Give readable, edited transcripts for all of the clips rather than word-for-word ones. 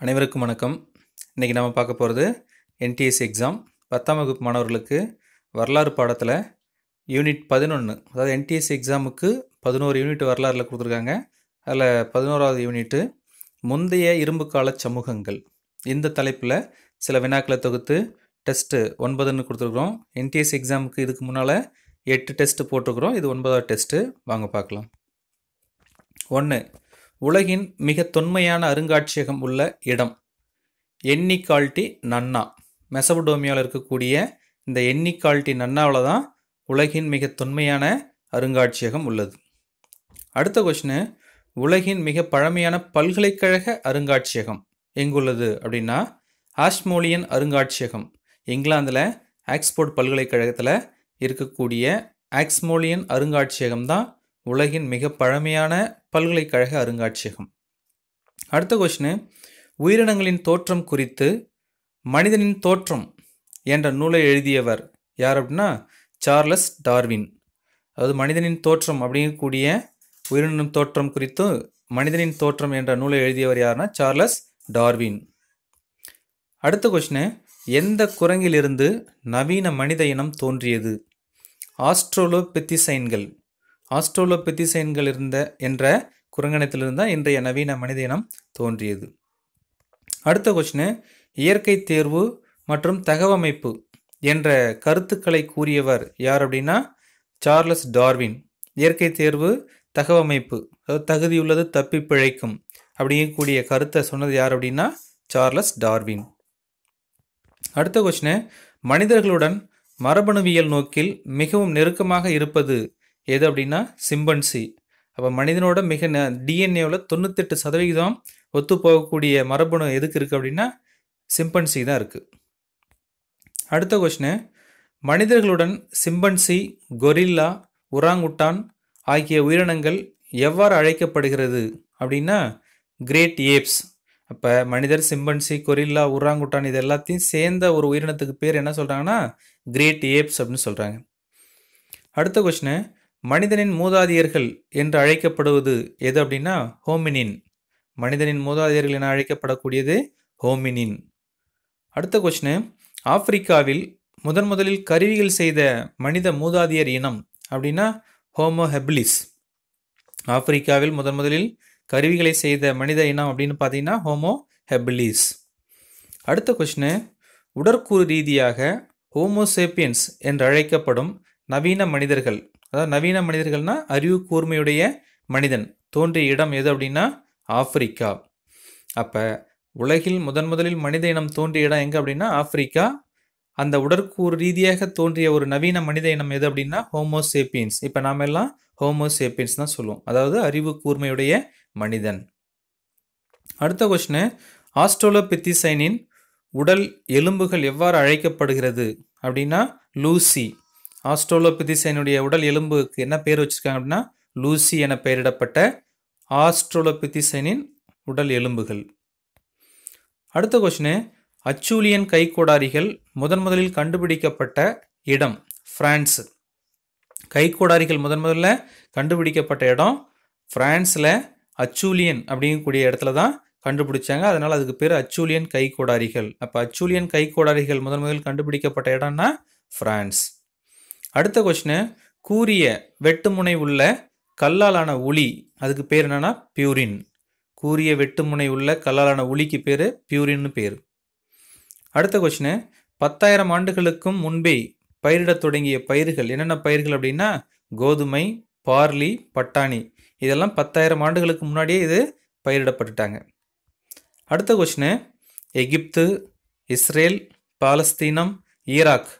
அனைவருக்கும் வணக்கம். இன்றைக்கி நம்ம பார்க்க போகிறது என்டிஎஸ்சி எக்ஸாம் 10ஆம் வகுப்பு மாணவர்களுக்கு வரலாறு பாடத்தில் யூனிட் 11, அதாவது என்டிஎஸ்சி எக்ஸாமுக்கு 11 யூனிட் வரலாறில் கொடுத்துருக்காங்க. அதில் 11வது யூனிட்டு முந்தைய இரும்பு கால சமூகங்கள். இந்த தலைப்பில் சில வினாக்களை தொகுத்து டெஸ்ட்டு 9ன்னு கொடுத்துருக்குறோம். என்டிஎஸ்சி எக்ஸாமுக்கு இதுக்கு முன்னால் 8 டெஸ்ட்டு போட்டிருக்கிறோம். இது 9வது டெஸ்ட்டு. வாங்க பார்க்கலாம். 1. உலகின் மிக தொன்மையான அருங்காட்சியகம் உள்ள இடம். என்னிக்கால்டி நன்னா. மெசபடோமியாவில் இருக்கக்கூடிய இந்த என்னிக்கால்டி நன்னாவில் தான் உலகின் மிக தொன்மையான அருங்காட்சியகம் உள்ளது. அடுத்த கொஸ்டின், உலகின் மிக பழமையான பல்கலைக்கழக அருங்காட்சியகம் எங்குள்ளது அப்படின்னா ஆஷ்மோலியன் அருங்காட்சியகம். இங்கிலாந்தில் ஆக்ஸ்போர்ட் பல்கலைக்கழகத்தில் இருக்கக்கூடிய ஆக்ஸ்மோலியன் அருங்காட்சியகம் தான் உலகின் மிக பழமையான பல்கலைக்கழக அருங்காட்சியகம். அடுத்த கொஸ்டின், உயிரினங்களின் தோற்றம் குறித்து மனிதனின் தோற்றம் என்ற நூலை எழுதியவர் யார் அப்படின்னா சார்லஸ் டார்வின். அதாவது மனிதனின் தோற்றம் அப்படிங்கக்கூடிய உயிரினம் தோற்றம் குறித்து மனிதனின் தோற்றம் என்ற நூலை எழுதியவர் யாருன்னா சார்லஸ் டார்வின். அடுத்த கொஸ்டின், எந்த குரங்கிலிருந்து நவீன மனித இனம் தோன்றியது? ஆஸ்ட்ரோலோபித்திசைன்கள். ஆஸ்ட்ரோலோபித்திசைன்கள் என்ற குரங்கினத்திலிருந்து தான் இன்றைய நவீன மனித இனம் தோன்றியது. அடுத்த கொஸ்டின், இயற்கை தேர்வு மற்றும் தகவமைப்பு என்ற கருத்துக்களை கூறியவர் யார் அப்படின்னா சார்லஸ் டார்வின். இயற்கை தேர்வு தகவமைப்பு, அதாவது தகுதியுள்ளது தப்பி பிழைக்கும் அப்படிங்கக்கூடிய கருத்தை சொன்னது யார் அப்படின்னா சார்லஸ் டார்வின். அடுத்த கொஸ்டின், மனிதர்களுடன் மரபணுவியல் நோக்கில் மிகவும் நெருக்கமாக இருப்பது எது அப்படின்னா சிம்பன்சி. அப்போ மனிதனோட மிக டிஎன்ஏவில் 98% ஒத்து போகக்கூடிய மரபணு எதுக்கு இருக்குது அப்படின்னா சிம்பன்சி தான் இருக்குது. அடுத்த கொஸ்டின், மனிதர்களுடன் சிம்பன்சி, கொரில்லா, உராங்குட்டான் ஆகிய உயிரினங்கள் எவ்வாறு அழைக்கப்படுகிறது அப்படின்னா கிரேட் ஏப்ஸ். அப்போ மனிதர், சிம்பன்சி, கொரில்லா, உராங்குட்டான் இது எல்லாத்தையும் சேர்ந்த ஒரு உயிரினத்துக்கு பேர் என்ன சொல்கிறாங்கன்னா கிரேட் ஏப்ஸ் அப்படின்னு சொல்கிறாங்க. அடுத்த கொஸ்டின், மனிதனின் மூதாதையர்கள் என்று அழைக்கப்படுவது எது அப்படின்னா ஹோமினின். மனிதனின் மூதாதையர்கள் என அழைக்கப்படக்கூடியது ஹோமினின். அடுத்த கொஸ்டின், ஆப்பிரிக்காவில் முதலில் கருவிகள் செய்த மனித மூதாதையர் இனம் அப்படின்னா ஹோமோ ஹெபிலிஸ். ஆப்பிரிக்காவில் முதலில் கருவிகளை செய்த மனித இனம் அப்படின்னு பார்த்தீங்கன்னா ஹோமோ ஹெபிலிஸ். அடுத்த கொஸ்டின், உடற்கூறு ரீதியாக ஹோமோசேப்பியன்ஸ் என்று அழைக்கப்படும் நவீன மனிதர்கள், அதாவது நவீன மனிதர்கள்னா அறிவு கூர்மையுடைய மனிதன் தோன்றிய இடம் எது அப்படின்னா ஆப்பிரிக்கா. அப்போ உலகில் முதலில் மனித இனம் தோன்றிய இடம் எங்கே அப்படின்னா ஆப்பிரிக்கா. அந்த உடற்கூறு ரீதியாக தோன்றிய ஒரு நவீன மனித இனம் எது அப்படின்னா ஹோமோசேப்பியன்ஸ். இப்போ நாம் எல்லாம் ஹோமோசேப்பியன்ஸ் தான் சொல்லுவோம், அதாவது அறிவு கூர்மையுடைய மனிதன். அடுத்த கொஸ்டின், ஆஸ்ட்ரோலோபித்திசைனின் உடல் எலும்புகள் எவ்வாறு அழைக்கப்படுகிறது அப்படின்னா லூசி. ஆஸ்ட்ரோலோபித்திசைனுடைய உடல் எலும்புக்கு என்ன பேர் வச்சுருக்காங்க அப்படின்னா லூசி என பெயரிடப்பட்ட ஆஸ்ட்ரோலோபித்திசைனின் உடல் எலும்புகள். அடுத்த கொஸ்டின், அச்சூலியன் கைக்கோடாரிகள் முதலில் கண்டுபிடிக்கப்பட்ட இடம் பிரான்ஸ். கைக்கோடாரிகள் முதல்ல கண்டுபிடிக்கப்பட்ட இடம் பிரான்ஸில் அச்சூலியன் அப்படிங்கக்கூடிய இடத்துல தான் கண்டுபிடிச்சாங்க. அதனால் அதுக்கு பேர் அச்சூலியன் கைக்கோடாரிகள். அப்போ அச்சூலியன் கைக்கோடாரிகள் முதலில் கண்டுபிடிக்கப்பட்ட இடம்னா பிரான்ஸ். அடுத்த கொஸ்டின், கூரிய வெட்டுமுனை உள்ள கல்லாலான உளி, அதுக்கு பேர் என்னன்னா பியூரின். கூரிய வெட்டுமுனை உள்ள கல்லாலான உளிக்கு பேர் பியூரின்னு பேர். அடுத்த கொஸ்டின், 10,000 ஆண்டுகளுக்கும் முன்பே பயிரிடத் தொடங்கிய பயிர்கள் என்னென்ன பயிர்கள் அப்படின்னா கோதுமை, பார்லி, பட்டாணி. இதெல்லாம் 10,000 ஆண்டுகளுக்கு முன்னாடியே இது பயிரிடப்பட்டுட்டாங்க. அடுத்த கொஸ்டின், எகிப்து, இஸ்ரேல், பாலஸ்தீனம், ஈராக்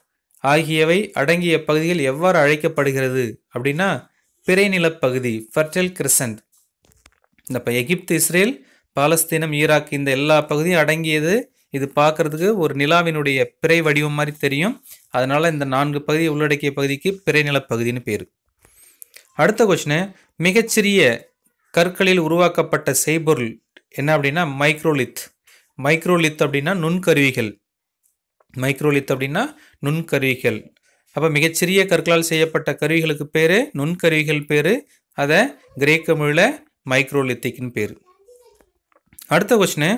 ஆகியவை அடங்கிய பகுதிகள் எவ்வாறு அழைக்கப்படுகிறது அப்படின்னா பிறை நிலப்பகுதி, ஃபர்டைல் கிரசன்ட். இந்த எகிப்து, இஸ்ரேல், பாலஸ்தீனம், ஈராக் இந்த எல்லா பகுதியும் அடங்கியது. இது பார்க்கறதுக்கு ஒரு நிலாவினுடைய பிறை வடிவம் மாதிரி தெரியும். அதனால இந்த 4 பகுதியை உள்ளடக்கிய பகுதிக்கு பிறை நிலப்பகுதின்னு பேர். அடுத்த கொஸ்டின், மிகச்சிறிய கற்களில் உருவாக்கப்பட்ட செய்பொருள் என்ன அப்படின்னா மைக்ரோலித். மைக்ரோலித் அப்படின்னா நுண்கருவிகள். மைக்ரோலித் அப்படின்னா நுண்கருவிகள். அப்போ மிகச்சிறிய கற்களால் செய்யப்பட்ட கருவிகளுக்கு பேர் நுண்கருவிகள் பேர். அதை கிரேக்க மொழியில் மைக்ரோலித்திக்னு பேர். அடுத்த கொஸ்டின்,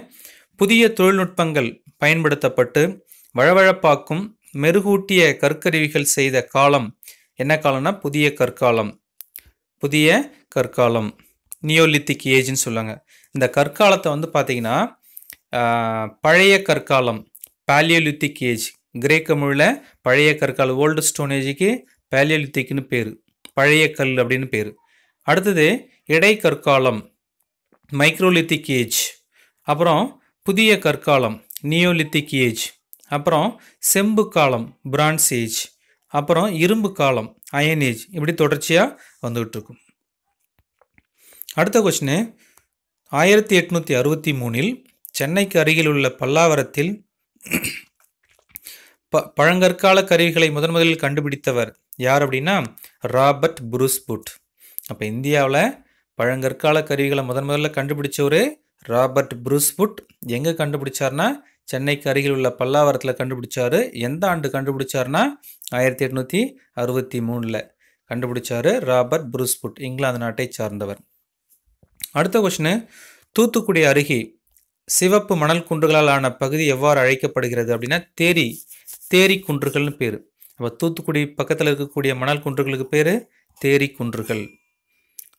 புதிய தொழில்நுட்பங்கள் பயன்படுத்தப்பட்டு வழவழப்பாக்கும் மெருகூட்டிய கற்கருவிகள் செய்த காலம் என்ன காலம்னா புதிய கற்காலம். புதிய கற்காலம் நியோலித்திக் ஏஜ்னு சொல்லுவாங்க. இந்த கற்காலத்தை வந்து பார்த்தீங்கன்னா பழைய கற்காலம் பாலியோலித்திக் ஏஜ், கிரேக்க மொழியில் பழைய கற்காலம் ஓல்டு ஸ்டோன் ஏஜுக்கு பாலியோலித்திக்னு பேர், பழைய கல் அப்படின்னு பேர். அடுத்தது இடைக்கற்காலம் மைக்ரோலித்திக் ஏஜ், அப்புறம் புதிய கற்காலம் நியோலித்திக் ஏஜ், அப்புறம் செம்பு காலம் பிரான்ஸ் ஏஜ், அப்புறம் இரும்பு காலம் அயன் ஏஜ். இப்படி தொடர்ச்சியாக வந்துகிட்டு இருக்கும். அடுத்த கொஸ்டின், 1863 சென்னைக்கு அருகில் உள்ள பல்லாவரத்தில் பழங்கற்கால கருவிகளை முதலில் கண்டுபிடித்தவர் யார் அப்படின்னா ராபர்ட் புரூஸ்வுட். அப்போ இந்தியாவில் பழங்கற்கால கருவிகளை முதல்ல கண்டுபிடிச்சவர் ராபர்ட் புரூஸ்வுட். எங்கே கண்டுபிடிச்சார்னா சென்னைக்கு அருகில் உள்ள பல்லாவரத்தில் கண்டுபிடிச்சாரு. எந்த ஆண்டு கண்டுபிடிச்சார்னா 1863 கண்டுபிடிச்சாரு ராபர்ட் புரூஸ்வுட், இங்கிலாந்து நாட்டை சார்ந்தவர். அடுத்த கொஸ்டின், தூத்துக்குடி அருகே சிவப்பு மணல் குன்றுகளால் ஆன பகுதி எவ்வாறு அழைக்கப்படுகிறது அப்படின்னா தேரி குன்றுகள்னு பேர். அப்போ தூத்துக்குடி பக்கத்தில் இருக்கக்கூடிய மணல் குன்றுகளுக்கு பேர் தேரி குன்றுகள்.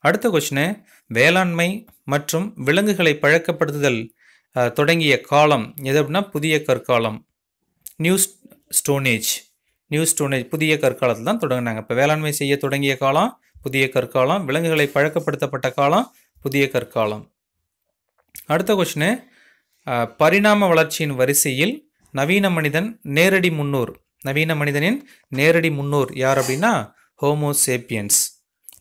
அடுத்த கொஸ்டின், வேளாண்மை மற்றும் விலங்குகளை பழக்கப்படுத்துதல் தொடங்கிய காலம் எது அப்படின்னா புதிய கற்காலம் நியூ ஸ்டோனேஜ். புதிய கற்காலத்தில் தான் தொடங்கினாங்க. இப்போ வேளாண்மை செய்ய தொடங்கிய காலம் புதிய கற்காலம், விலங்குகளை பழக்கப்படுத்தப்பட்ட காலம் புதிய கற்காலம். அடுத்த கொஸ்டின், பரிணாம வளர்ச்சியின் வரிசையில் நவீன மனிதனின் நேரடி முன்னோர் யார் அப்படின்னா ஹோமோசேப்பியன்ஸ்.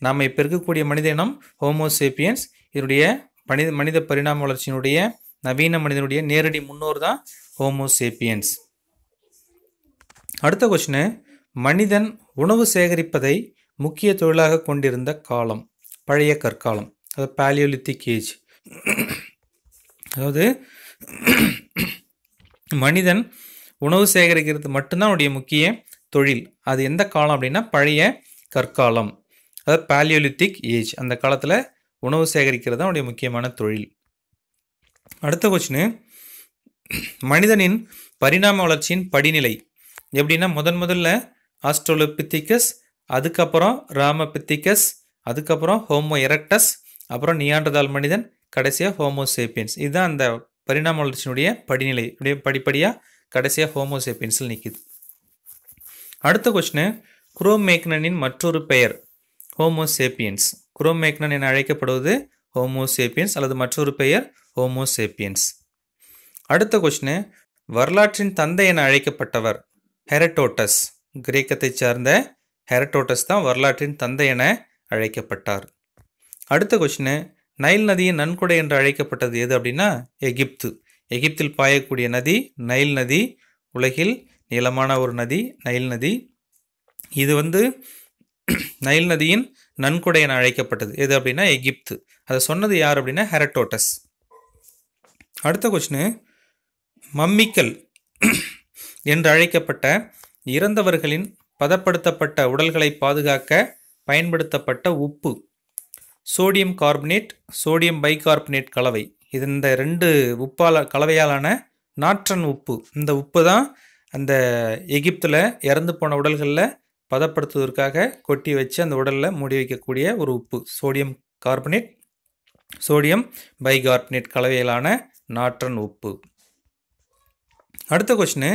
நாம் இப்போ இருக்கக்கூடிய மனித இனம் ஹோமோசேப்பியன்ஸ். இதனுடைய மனித பரிணாம வளர்ச்சியினுடைய நவீன மனிதனுடைய நேரடி முன்னோர் தான் ஹோமோசேப்பியன்ஸ். அடுத்த கொஸ்டின், மனிதன் உணவு சேகரிப்பதை முக்கிய தொழிலாக கொண்டிருந்த காலம் பழைய கற்காலம், அதாவது பாலியோலித்திக் ஏஜ். அதாவது மனிதன் உணவு சேகரிக்கிறது மட்டும்தான் அவனுடைய முக்கிய தொழில். அது எந்த காலம் அப்படின்னா பழைய கற்காலம், அதாவது பாலியோலித்திக் ஏஜ். அந்த காலத்தில் உணவு சேகரிக்கிறது தான் அவனுடைய முக்கியமான தொழில். அடுத்த கொஸ்டின், மனிதனின் பரிணாம வளர்ச்சியின் படிநிலை எப்படின்னா முதல்ல ஆஸ்ட்ரோலோபித்திகஸ், அதுக்கப்புறம் ராமபித்திகஸ், அதுக்கப்புறம் ஹோமோ எரக்டஸ், அப்புறம் நியாண்டர்தால் மனிதன், கடைசியாக ஹோமோசேப்பியன்ஸ். இதுதான் அந்த பரிணாம வளர்ச்சியினுடைய படிநிலை. அப்படியே படிப்படியாக கடைசியாக ஹோமோசேப்பியன்ஸில் நிற்குது. அடுத்த கொஸ்டின், குரோமேக்னனின் மற்றொரு பெயர் ஹோமோசேப்பியன்ஸ். குரோமேக்னன் என அழைக்கப்படுவது ஹோமோசேப்பியன்ஸ் அல்லது மற்றொரு பெயர் ஹோமோசேப்பியன்ஸ். அடுத்த கொஸ்டின், வரலாற்றின் தந்தை என அழைக்கப்பட்டவர் ஹெரடோட்டஸ். கிரேக்கத்தை சார்ந்த ஹெரடோட்டஸ் தான் வரலாற்றின் தந்தை என அழைக்கப்பட்டார். அடுத்த கொஸ்டின், நைல் நதியின் நன்கொடை என்று அழைக்கப்பட்டது எது அப்படின்னா எகிப்து. எகிப்தில் பாயக்கூடிய நதி நைல் நதி. உலகில் நீளமான ஒரு நதி நைல் நதி. இது நைல் நதியின் நன்கொடை என அழைக்கப்பட்டது எது அப்படின்னா எகிப்து. அதை சொன்னது யார் அப்படின்னா ஹெரடோட்டஸ். அடுத்த கொஸ்டின், மம்மிக்கல் என்று அழைக்கப்பட்ட இறந்தவர்களின் பதப்படுத்தப்பட்ட உடல்களை பாதுகாக்க பயன்படுத்தப்பட்ட உப்பு சோடியம் கார்பனேட், சோடியம் பைகார்பனேட் கலவை. இது இந்த 2 கலவையாலான நாற்றன் உப்பு. இந்த உப்பு தான் அந்த எகிப்தில் இறந்து போன உடல்களில் பதப்படுத்துவதற்காக கொட்டி வச்சு அந்த உடலில் மூடி வைக்கக்கூடிய ஒரு உப்பு சோடியம் கார்பனேட், சோடியம் பைகார்பனேட் கலவையிலான நாற்றன் உப்பு. அடுத்த கொஸ்டின்,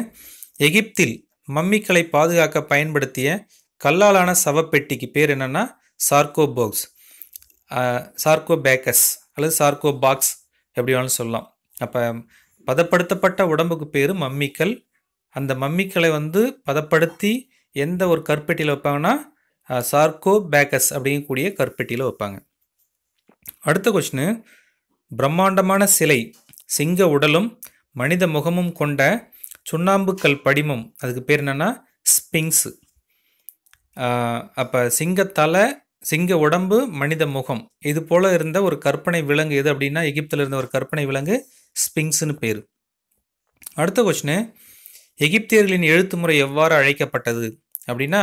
எகிப்தில் மம்மிக்களை பாதுகாக்க பயன்படுத்திய கல்லாலான சவப்பெட்டிக்கு பேர் என்னன்னா சார்கோபேக்கஸ் அல்லது சார்கோபாக்ஸ், எப்படி வேணாலும் சொல்லலாம். அப்போ பதப்படுத்தப்பட்ட உடம்புக்கு பேர் மம்மிக்கல். அந்த மம்மிக்களை பதப்படுத்தி எந்த ஒரு கற்பெட்டியில் வைப்பாங்கன்னா சார்கோபேக்கஸ் அப்படிங்கக்கூடிய கற்பெட்டியில் வைப்பாங்க. அடுத்த கொஸ்டின், பிரம்மாண்டமான சிலை சிங்க உடலும் மனித முகமும் கொண்ட சுண்ணாம்புக்கல் படிமம், அதுக்கு பேர் என்னன்னா ஸ்பிங்ஸ். அப்போ சிங்கத்தலை, சிங்க உடம்பு, மனித முகம், இது போல இருந்த ஒரு கற்பனை விலங்கு எது அப்படின்னா எகிப்தில் இருந்த ஒரு கற்பனை விலங்கு ஸ்பிங்ஸ்னு பேர். அடுத்த கொஸ்டின், எகிப்தியர்களின் எழுத்து முறை எவ்வாறு அழைக்கப்பட்டது அப்படின்னா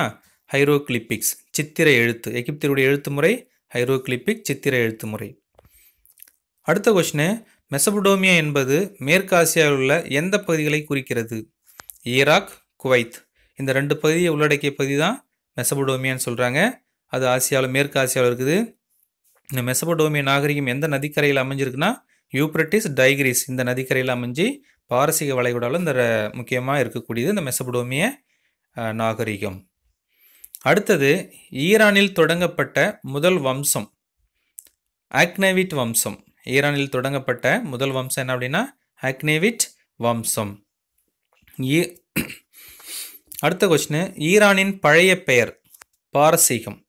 ஹைரோகிளிபிக்ஸ், சித்திர எழுத்து. எகிப்தியருடைய எழுத்து முறை ஹைரோகிளிபிக், சித்திர எழுத்து முறை. அடுத்த கொஸ்டின், மெசபடோமியா என்பது மேற்கு ஆசியாவில் உள்ள எந்த பகுதிகளை குறிக்கிறது? Iraq, Kuwait. இந்த 2 பகுதியை உள்ளடக்கிய பகுதி தான் மெசபடோமியான்னு சொல்கிறாங்க. அது ஆசியாவில், மேற்கு ஆசியாவில் இருக்குது. இந்த மெசபடோமிய நாகரிகம் எந்த நதிக்கரையில் அமைஞ்சிருக்குன்னா யூப்ரட்டிஸ், டைகிரிஸ் இந்த நதிக்கரையில் அமைஞ்சு பாரசீக வளைகுடாவில் இந்த முக்கியமாக இருக்கக்கூடியது இந்த மெசபடோமிய நாகரிகம். அடுத்தது ஈரானில் தொடங்கப்பட்ட முதல் வம்சம் ஆக்னேவிட் வம்சம். ஈரானில் தொடங்கப்பட்ட முதல் வம்சம் என்ன அப்படின்னா ஆக்னேவிட் வம்சம். அடுத்த கொஸ்டின், ஈரானின் பழைய பெயர்? பாரசீகம்.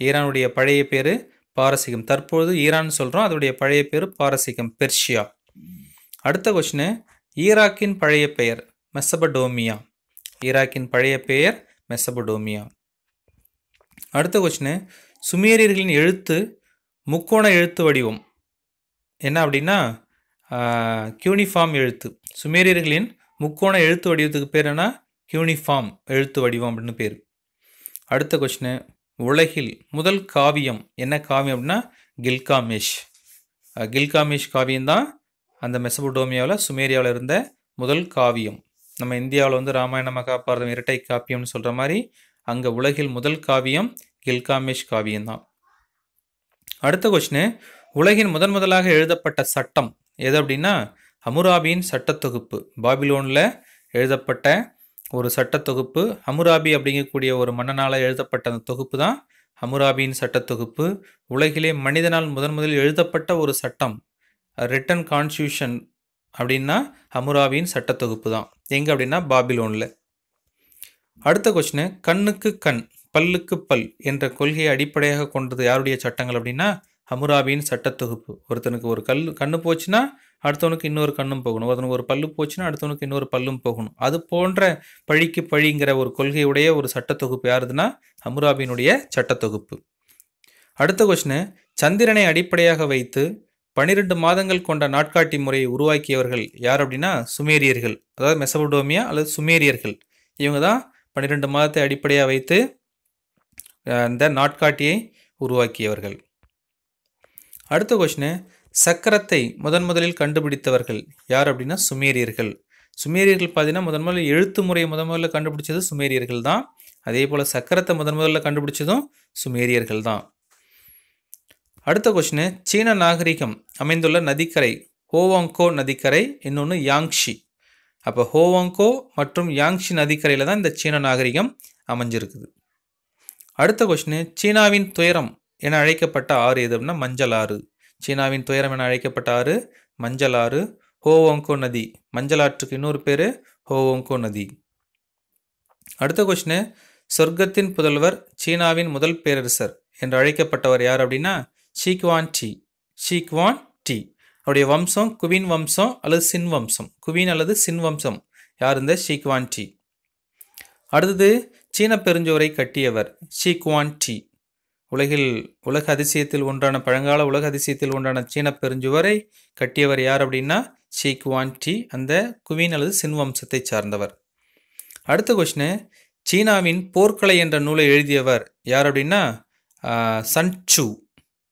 ஈரானுடைய பழைய பேர் பாரசீகம். தற்போது ஈரான் சொல்கிறோம், அதோடைய பழைய பேர் பாரசீகம், பெர்ஷியா. அடுத்த கொஸ்டின், ஈராக்கின் பழைய பெயர்? மெசபடோமியா. ஈராக்கின் பழைய பெயர் மெசபடோமியா. அடுத்த கொஸ்டின், சுமேரியர்களின் எழுத்து முக்கோண எழுத்து வடிவம் என்ன அப்படின்னா கியூனிஃபார்ம் எழுத்து. சுமேரியர்களின் முக்கோண எழுத்து வடிவத்துக்கு பேர் என்ன? கியூனிஃபார்ம் எழுத்து வடிவம் அப்படின்னு பேர். அடுத்த கொஸ்டின், உலகில் முதல் காவியம் என்ன காவியம் அப்படின்னா கில்காமேஷ். கில்காமேஷ் காவியம்தான் அந்த மெசபடோமியாவில், சுமேரியாவில் இருந்த முதல் காவியம். நம்ம இந்தியாவில் ராமாயண மகாபாரதம் இரட்டை காப்பியம்னு சொல்கிற மாதிரி அங்கே உலகில் முதல் காவியம் கில்காமேஷ் காவியம்தான். அடுத்த கொஸ்டின், உலகின் முதலாக எழுதப்பட்ட சட்டம் எது அப்படின்னா ஹமுராபியின் சட்டத்தொகுப்பு. பாபிலோனில் எழுதப்பட்ட ஒரு சட்டத்தொகுப்பு. ஹமுராபி அப்படிங்கக்கூடிய ஒரு மன்னனால் எழுதப்பட்ட அந்த தொகுப்பு தான் ஹமுராபியின் சட்டத்தொகுப்பு. உலகிலே மனிதனால் முதலில் எழுதப்பட்ட ஒரு சட்டம், ரிட்டன் கான்ஸ்டியூஷன் அப்படின்னா ஹமுராபியின் சட்டத்தொகுப்பு தான். எங்கே அப்படின்னா பாபிலோனில். அடுத்த கொஸ்டின், கண்ணுக்கு கண் பல்லுக்கு பல் என்ற கொள்கையை அடிப்படையாக கொண்டது யாருடைய சட்டங்கள் அப்படின்னா ஹமுராபியின் சட்டத்தொகுப்பு. ஒருத்தனுக்கு ஒரு கண்ணு போச்சுன்னா அடுத்தவனுக்கு இன்னொரு கண்ணும் போகணும், ஒருத்தனுக்கு ஒரு பல்லு போச்சுன்னா அடுத்தவனுக்கு இன்னொரு பல்லும் போகணும். அது போன்ற பழிக்கு பழிங்கிற ஒரு கொள்கையுடைய ஒரு சட்டத்தொகுப்பு யாருதுன்னா ஹமுராபியினுடைய சட்டத்தொகுப்பு. அடுத்த கொஸ்டின், சந்திரனை அடிப்படையாக வைத்து 12 மாதங்கள் கொண்ட நாட்காட்டி முறையை உருவாக்கியவர்கள் யார் அப்படின்னா சுமேரியர்கள். அதாவது மெசபடோமியா அல்லது சுமேரியர்கள். இவங்க தான் 12 மாதத்தை அடிப்படையாக வைத்து இந்த நாட்காட்டியை உருவாக்கியவர்கள். அடுத்த கொஸ்டின், சக்கரத்தை முதலில் கண்டுபிடித்தவர்கள் யார் அப்படின்னா சுமேரியர்கள். சுமேரியர்கள் பார்த்தீங்கன்னா முதலில் எழுத்து முறையை முதல்ல கண்டுபிடிச்சது சுமேரியர்கள் தான். அதே போல் சக்கரத்தை முதல்ல கண்டுபிடிச்சதும் சுமேரியர்கள் தான். அடுத்த கொஸ்டின், சீன நாகரிகம் அமைந்துள்ள நதிக்கரை ஹோவாங்கோ நதிக்கரை, இன்னொன்று யாங்ஷி. அப்போ ஹோவாங்கோ மற்றும் யாங்ஷி நதிக்கரையில் தான் இந்த சீன நாகரிகம் அமைஞ்சிருக்குது. அடுத்த கொஸ்டின், சீனாவின் துயரம் என அழைக்கப்பட்ட ஆறு எது அப்படின்னா மஞ்சள் ஆறு. சீனாவின் துயரம் என அழைக்கப்பட்ட ஆறு மஞ்சள் ஆறு. ஹோவாங்கோ நதி, மஞ்சள் ஆற்றுக்கு இன்னொரு பேர் ஹோவாங்கோ நதி. அடுத்த கொஸ்டின், சொர்க்கத்தின் புதல்வர் சீனாவின் முதல் பேரரசர் என்று அழைக்கப்பட்டவர் யார் அப்படின்னா ஷீக்வான் டி. ஷீக்வான் டி. அவருடைய வம்சம் குவின் வம்சம் அல்லது சின் வம்சம். குவின் அல்லது சின் வம்சம் யார்? இந்த ஷீக்வான் டி. அடுத்தது, சீன பெருஞ்சோரை கட்டியவர் ஷீக்வான் டி. உலக அதிசயத்தில் ஒன்றான, பழங்கால உலக அதிசயத்தில் ஒன்றான சீன பெருஞ்சுவரை கட்டியவர் யார் அப்படின்னா ஷீக்வான் டி. அந்த குவின் அல்லது சின் வம்சத்தை சார்ந்தவர். அடுத்த கொஸ்டின், சீனாவின் போர்க்கலை என்ற நூலை எழுதியவர் யார் அப்படின்னா சன்சு.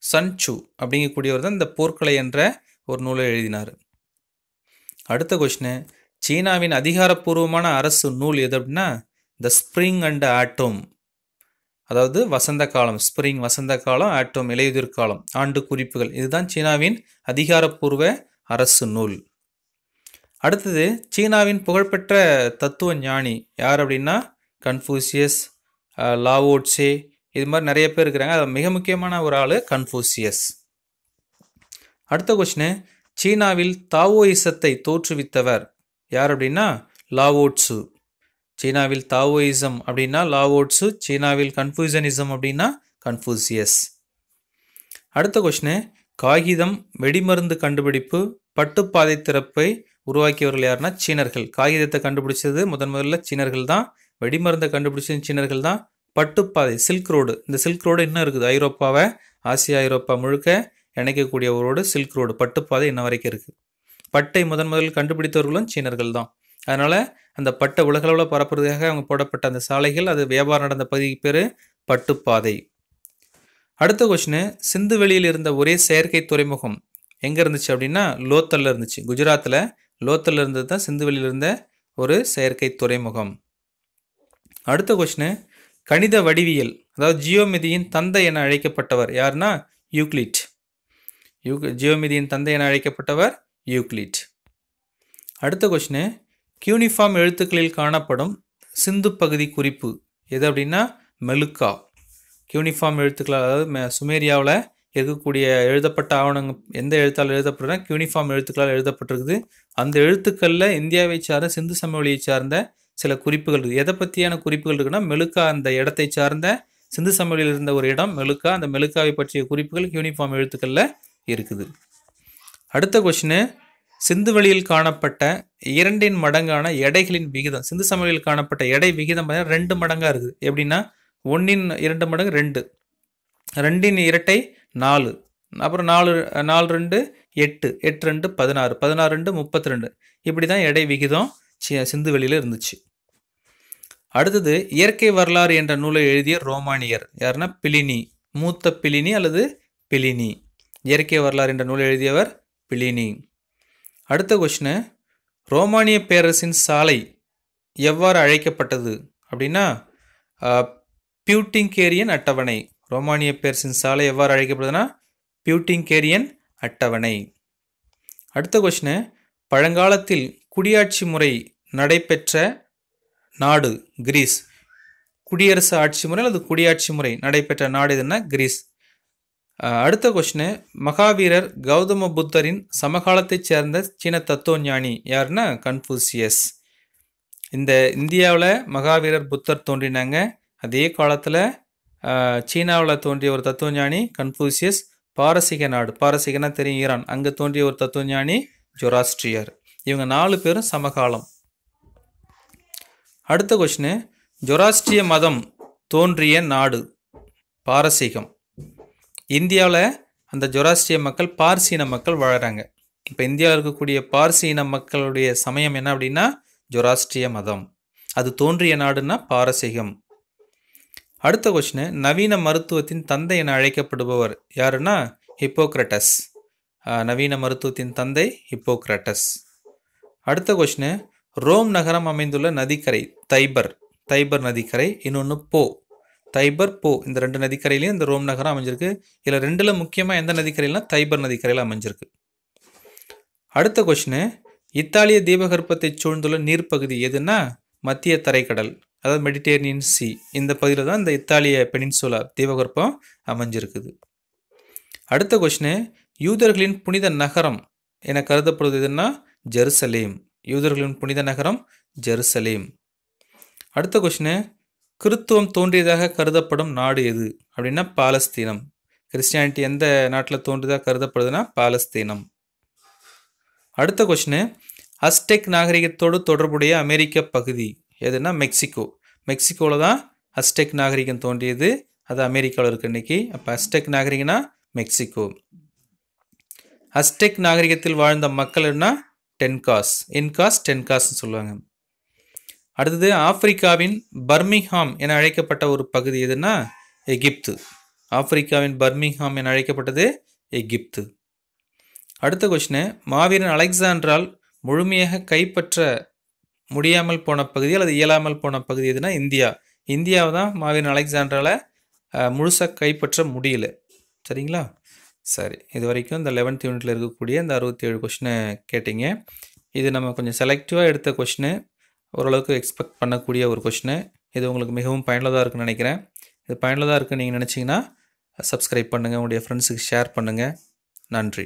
சன்சு அப்படிங்கக்கூடியவர் தான் இந்த போர்க்கலை என்ற ஒரு நூலை எழுதினார். அடுத்த கொஸ்டின், சீனாவின் அதிகாரப்பூர்வமான அரசு நூல் எது அப்படின்னா த ஸ்ப்ரிங் அண்ட் ஆட்டம். அதாவது வசந்த காலம், ஸ்ப்ரிங் வசந்த காலம், ஆட்டம் இலையுதிர் காலம், ஆண்டு குறிப்புகள். இதுதான் சீனாவின் அதிகாரப்பூர்வ அரசு நூல். அடுத்தது, சீனாவின் புகழ்பெற்ற தத்துவ ஞானி யார் அப்படின்னா கன்ஃபூசியஸ், லாவோட்சே, இது மாதிரி நிறைய பேர் இருக்கிறாங்க. அது மிக முக்கியமான ஒரு ஆள் கன்ஃபூசியஸ். அடுத்த கொஸ்டின், சீனாவில் தாவோயிசத்தை தோற்றுவித்தவர் யார் அப்படின்னா லாவோட்சு. சீனாவில் தாவோயிசம் அப்படின்னா லாவோட்சு, சீனாவில் கன்ஃபூசியனிசம் அப்படின்னா கன்ஃபூசியஸ். அடுத்த கொஸ்டின், காகிதம், வெடிமருந்து கண்டுபிடிப்பு, பட்டுப்பாதை திறப்பை உருவாக்கியவர்கள் யாருன்னா சீனர்கள். காகிதத்தை கண்டுபிடிச்சது முதல்ல சீனர்கள் தான். வெடிமருந்தை கண்டுபிடிச்சது சீனர்கள் தான். பட்டுப்பாதை, சில்க் ரோடு, இந்த சில்க் ரோடு இன்னும் இருக்குது. ஐரோப்பாவை, ஆசியா ஐரோப்பா முழுக்க இணைக்கக்கூடிய ஒரு ரோடு சில்க் ரோடு, பட்டுப்பாதை இன்ன வரைக்கும் இருக்குது. பட்டை முதலில் கண்டுபிடித்தவர்களும் சீனர்கள் தான். அதனால் அந்த பட்டை உலகளவில் பரப்புறதுக்காக அவங்க போடப்பட்ட அந்த சாலைகள், அது வியாபாரம் நடந்த பகுதிக்கு பேர் பட்டுப்பாதை. அடுத்த கொஸ்டின், சிந்து வெளியில் இருந்த ஒரே செயற்கை துறைமுகம் எங்கே இருந்துச்சு அப்படின்னா லோத்தலில் இருந்துச்சு. குஜராத்தில் லோத்தலில் இருந்தது தான் சிந்துவெளியில் இருந்த ஒரு செயற்கை துறைமுகம். அடுத்த கொஸ்டின், கணித வடிவியல் அதாவது ஜியோமெதியின் தந்தை என அழைக்கப்பட்டவர் யாருன்னா யூக்ளிட். ஜியோமெதியின் தந்தை என அழைக்கப்பட்டவர் யூக்ளிட். அடுத்த கொஸ்டின், கியூனிஃபார்ம் எழுத்துக்களில் காணப்படும் சிந்து பகுதி குறிப்பு எது அப்படின்னா மெலுக்கா. கியூனிஃபார்ம் எழுத்துக்கள் அதாவது சுமேரியாவில் இருக்கக்கூடிய எழுதப்பட்ட ஆவணங்கள் எந்த எழுத்தால் எழுதப்படுறா கியூனிஃபார்ம் எழுத்துக்களால் எழுதப்பட்டிருக்குது. அந்த எழுத்துக்களில் இந்தியாவை சார்ந்த சிந்து சமவெளியை சார்ந்த சில குறிப்புகள் இருக்குது. எதை பற்றியான குறிப்புகள் இருக்குன்னா மெலுக்கா, அந்த இடத்தை சார்ந்த சிந்து சமவெளியில் இருந்த ஒரு இடம் மெலுக்கா. அந்த மெலுக்காவை பற்றிய குறிப்புகள் யூனிஃபார்ம் எழுத்துக்களில் இருக்குது. அடுத்த கொஸ்டின், சிந்துவெளியில் காணப்பட்ட 2 மடங்கான எடைகளின் விகிதம். சிந்து சமவெளியில் காணப்பட்ட எடை விகிதம் 2 மடங்காக இருக்குது. எப்படின்னா 1 2 மடங்கு 2, 2 இரட்டை 4, அப்புறம் 4 2 8, 8 2 16, 16 2 32. இப்படி தான் எடை விகிதம் சிந்துவெளியில் இருந்துச்சு. அடுத்தது, இயற்கை வரலாறு என்ற நூலை எழுதிய ரோமானியர் யாருன்னா பிலினி. மூத்த பிலினி அல்லது பிலினி. இயற்கை வரலாறு என்ற நூலை எழுதியவர் பிலினி. அடுத்த கொஸ்டின், ரோமானிய பேரரசின் சாலை எவ்வாறு அழைக்கப்பட்டது அப்படின்னா பியூட்டிங்கேரியன் அட்டவணை. ரோமானிய பேரரசின் சாலை எவ்வாறு அழைக்கப்படுதுன்னா பியூட்டிங்கேரியன் அட்டவணை. அடுத்த கொஸ்டின், பழங்காலத்தில் குடியாட்சி முறை நடைபெற்ற நாடு கிரீஸ். குடியரசு ஆட்சி முறை அல்லது குடியாட்சி முறை நடைபெற்ற நாடு எதுன்னா கிரீஸ். அடுத்த கொஸ்டின், மகாவீரர் கௌதம புத்தரின் சமகாலத்தைச் சேர்ந்த சீன தத்துவ ஞானி யாருன்னா கன்ஃபூசியஸ். இந்த இந்தியாவில் மகாவீரர் புத்தர் தோன்றினாங்க. அதே காலத்தில் சீனாவில் தோன்றிய ஒரு தத்துவ ஞானி கன்ஃபூசியஸ். பாரசீக நாடு, பாரசீகனா தெரியும் ஈரான், அங்கே தோன்றிய ஒரு தத்துவ ஞானி ஜொராஸ்ட்ரியர். இவங்க 4 பேரும் சமகாலம். அடுத்த கொஸ்டின், ஜொராஸ்ட்ரிய மதம் தோன்றிய நாடு பாரசீகம். இந்தியாவில் அந்த ஜொராஸ்ட்ரிய மக்கள் பார்சீன மக்கள் வாழறாங்க. இப்போ இந்தியாவில் இருக்கக்கூடிய பார்சீன மக்களுடைய சமயம் என்ன அப்படின்னா ஜொராஸ்ட்ரிய மதம். அது தோன்றிய நாடுன்னா பாரசீகம். அடுத்த கொஸ்டின், நவீன மருத்துவத்தின் தந்தை என அழைக்கப்படுபவர் யாருன்னா ஹிப்போக்ரட்டஸ். நவீன மருத்துவத்தின் தந்தை ஹிப்போக்ரட்டஸ். அடுத்த கொஸ்டின், ரோம் நகரம் அமைந்துள்ள நதிக்கரை தைபர். தைபர் நதிக்கரை. இன்னொன்று போ. தைபர் போ, இந்த 2 நதிக்கரையிலையும் இந்த ரோம் நகரம் அமைஞ்சிருக்கு. இதில் 2ல் முக்கியமாக எந்த நதிக்கரையில்னா தைபர் நதிக்கரையில் அமைஞ்சிருக்கு. அடுத்த கொஸ்டின், இத்தாலிய தீபகற்பத்தை சூழ்ந்துள்ள நீர்ப்பகுதி எதுன்னா மத்திய தரைக்கடல் அதாவது மெடிட்டேரியன் சி. இந்த பகுதியில் தான் இந்த இத்தாலிய பெனின்சுலா தீபகற்பம் அமைஞ்சிருக்குது. அடுத்த கொஸ்டின், யூதர்களின் புனித நகரம் என கருதப்படுவது எதுன்னா ஜெருசலேம். யூதர்களின் புனித நகரம் ஜெருசலேம். அடுத்த கொஸ்டின், கிறித்துவம் தோன்றியதாக கருதப்படும் நாடு எது அப்படின்னா பாலஸ்தீனம். கிறிஸ்டியானிட்டி எந்த நாட்டில் தோன்றியதாக கருதப்படுதுன்னா பாலஸ்தீனம். அடுத்த கொஸ்டின், அஸ்டெக் நாகரிகத்தோடு தொடர்புடைய அமெரிக்க பகுதி எதுனா மெக்சிகோ. மெக்சிகோவில் தான் அஸ்டெக் நாகரிகம் தோன்றியது. அது அமெரிக்காவில் இருக்கு இன்னைக்கு. அப்போ அஸ்டெக் நாகரிகம்னா மெக்சிகோ. அஸ்டெக் நாகரிகத்தில் வாழ்ந்த மக்கள்னா டென்காஸ். இன்காஸ் டென்காஸ்ன்னு சொல்லுவாங்க. அடுத்தது, ஆப்பிரிக்காவின் பர்மிங்ஹாம் என அழைக்கப்பட்ட ஒரு பகுதி எதுனா எகிப்து. ஆப்பிரிக்காவின் பர்மிங்ஹாம் என அழைக்கப்பட்டது எகிப்து. அடுத்த கொஸ்டின், மாவீரன் அலெக்சாண்டரால் முழுமையாக கைப்பற்ற முடியாமல் போன பகுதி அல்லது இயலாமல் போன பகுதி எதுனா இந்தியா. இந்தியாவை தான் மாவீரன் அலெக்சாண்டரால் முழுசாக கைப்பற்ற முடியல. சரிங்களா? சரி, இது வரைக்கும் இந்த 11th யூனிட்டில் இருக்கக்கூடிய இந்த 67 கொஸ்டினை கேட்டிங்க. இது நம்ம கொஞ்சம் செலக்டிவாக எடுத்த கொஸ்டின், ஓரளவுக்கு எக்ஸ்பெக்ட் பண்ணக்கூடிய ஒரு கொஸ்டின். இது உங்களுக்கு மிகவும் பயனுள்ளதாக இருக்குன்னு நினைக்கிறேன். இது பயனுள்ளதாக இருக்குன்னு நீங்கள் நினச்சிங்கன்னா சப்ஸ்கிரைப் பண்ணுங்கள், உங்களுடைய ஃப்ரெண்ட்ஸுக்கு ஷேர் பண்ணுங்கள். நன்றி.